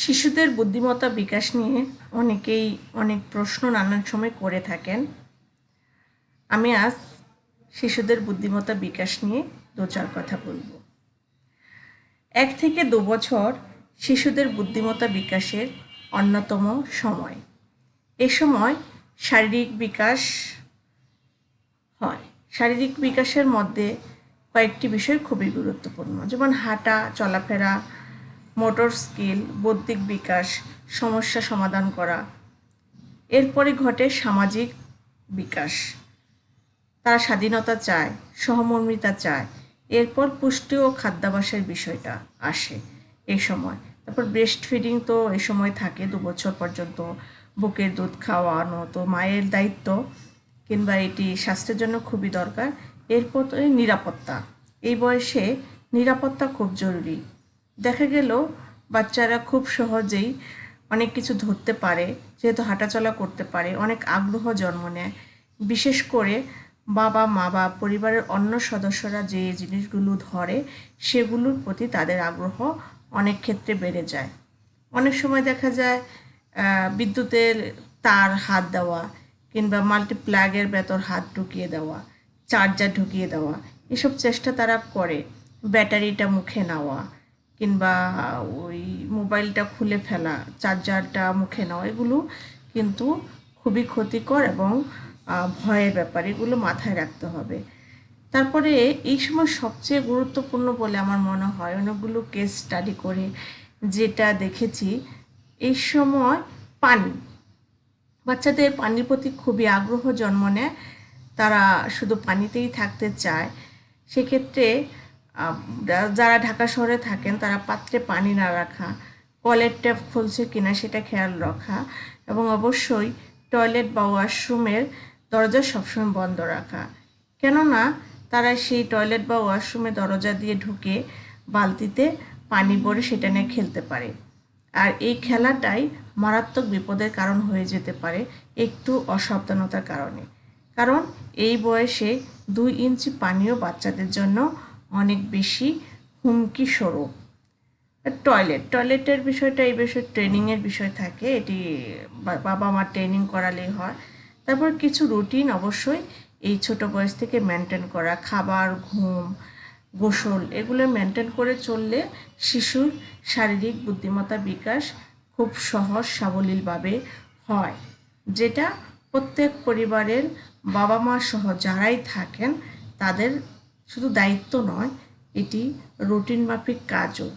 শিশুদের বুদ্ধিমত্তা বিকাশ নিয়ে অনেকেই অনেক প্রশ্ন নানান সময় করে থাকেন। আমি আজ শিশুদের বুদ্ধিমত্তা বিকাশ নিয়ে দু চার কথা বলবো। 1 থেকে 2 বছর শিশুদের বুদ্ধিমত্তা বিকাশের অন্যতম সময়। এ সময় শারীরিক বিকাশ হয়। শারীরিক বিকাশের মধ্যে কয়েকটি বিষয় খুবই গুরুত্বপূর্ণ, যেমন হাঁটা, চলাফেরা, মোটর স্কিল, বৌদ্ধিক বিকাশ, সমস্যা সমাধান করা। এরপরে ঘটে সামাজিক বিকাশ, তারা স্বাধীনতা চায়, সহমর্মিতা চায়। এরপর পুষ্টি ও খাদ্যাভ্যাসের বিষয়টা আসে এই সময়। তারপর ব্রেস্ট ফিডিং তো এই সময় থাকে 2 বছর পর্যন্ত, বুকের দুধ খাওয়ানো তো মায়ের দায়িত্ব, কিংবা এটি স্বাস্থ্যের জন্য খুবই দরকার। এরপর তো নিরাপত্তা, এই বয়সে নিরাপত্তা খুব জরুরি। দেখা গেল বাচ্চারা খুব সহজেই অনেক কিছু ধরতে পারে, যেহেতু হাঁটাচলা করতে পারে, অনেক আগ্রহ জন্ম নেয়। বিশেষ করে বাবা মা বা পরিবারের অন্য সদস্যরা যে জিনিসগুলো ধরে সেগুলোর প্রতি তাদের আগ্রহ অনেক ক্ষেত্রে বেড়ে যায়। অনেক সময় দেখা যায় বিদ্যুতের তার হাত দেওয়া, কিংবা মাল্টিপ্লাগের ভেতর হাত ঢুকিয়ে দেওয়া, চার্জার ঢুকিয়ে দেওয়া, এসব চেষ্টা তারা করে। ব্যাটারিটা মুখে নেওয়া, কিংবা ওই মোবাইলটা খুলে ফেলা, চার্জারটা মুখে নেওয়া, এগুলো কিন্তু খুবই ক্ষতিকর এবং ভয়ের ব্যাপার। এগুলো মাথায় রাখতে হবে। তারপরে এই সময় সবচেয়ে গুরুত্বপূর্ণ বলে আমার মনে হয়, অনেকগুলো কেস স্টাডি করে যেটা দেখেছি, এই সময় পানি, বাচ্চাদের পানির প্রতি খুবই আগ্রহ জন্ম নেয়, তারা শুধু পানিতেই থাকতে চায়। সেক্ষেত্রে যারা ঢাকা শহরে থাকেন তারা পাত্রে পানি না রাখা, কলের ট্যাপ খুলছে কিনা সেটা খেয়াল রাখা, এবং অবশ্যই টয়লেট বা ওয়াশরুমের দরজা সবসময় বন্ধ রাখা। কেননা তারা সেই টয়লেট বা ওয়াশরুমে দরজা দিয়ে ঢুকে বালতিতে পানি ভরে সেটা নিয়ে খেলতে পারে। আর এই খেলাটাই মারাত্মক বিপদের কারণ হয়ে যেতে পারে একটু অসাবধানতার কারণে। কারণ এই বয়সে 2 ইঞ্চি পানিও বাচ্চাদের জন্য অনেক বেশি হুমকি স্বরূপ। টয়লেটের বিষয়টা এই বিষয়ে ট্রেনিংয়ের বিষয় থাকে, এটি বাবা মা ট্রেনিং করালেই হয়। তারপর কিছু রুটিন অবশ্যই এই ছোট বয়স থেকে মেনটেন করা, খাবার, ঘুম, গোসল, এগুলো মেনটেন করে চললে শিশুর শারীরিক বুদ্ধিমত্তা বিকাশ খুব সহজ সাবলীলভাবে হয়, যেটা প্রত্যেক পরিবারের বাবা মা সহ যারাই থাকেন তাদের শুধু দায়িত্ব নয়, এটি রুটিন মাফিক কাজও।